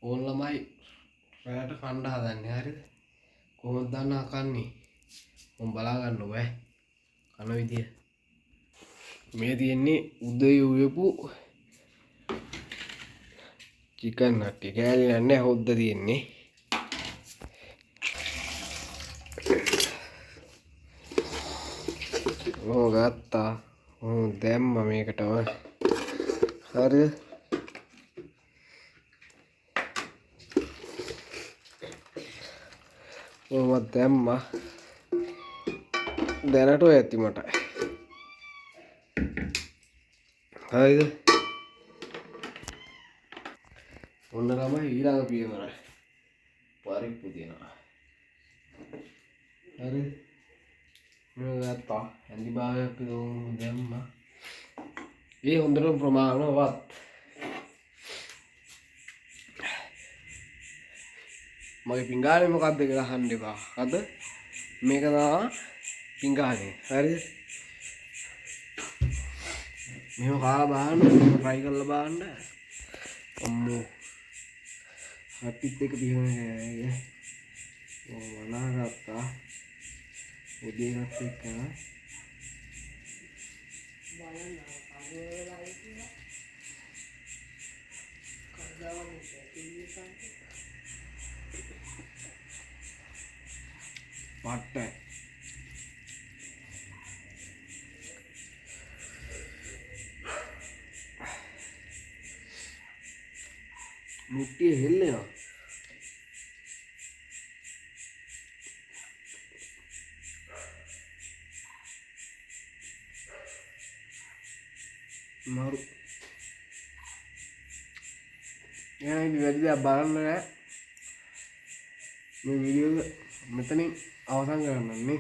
ඕන් ළමයි රැට කණ්ඩ හදන්නේ හරිද? කොහොමද දන්නා කන්නේ? උන් බලා ගන්න ඕනේ කන විදිය. මේ තියෙන්නේ උදේ උයපු චිකන් නට්ටි. කෑලි නෑ හොද්ද තියෙන්නේ. ඕ ගත්තා. ඕ දැම්ම මේකටම. හරිද? ඕම දැම්මා. දැනට ඔය ඇති මට. හරිද? ඔන්න තමයි ඊළඟ පියවර. පරිප්පු තියනවා. හරිද? මේක ගත්තා. ඇඳි භාගයක් විතර දැම්මා. ඒ හොඳට ප්‍රමාණවත්. මගේ පිංගානේ මොකක්ද කියලා අහන්න එපා. අද මේක තමයි පිංගානේ. හරිද? මෙහෙම කාලා බලන්න, try කරලා බලන්න. අම්මෝ. හප්පිත් එක පිහුනේ. ඕ වනාගත්තා. උදේවත් එක්ක බලන්න අරවලා ඉතින් කඩාවන්නේ පිළිසන් පට්ටයි මුට්ටිය හෙල්ලෙනවා maru ini වැඩි දෙයක් බලන්න නෑ මේ වීඩියෝ එක මෙතනින් අවසන් කරන්න නේ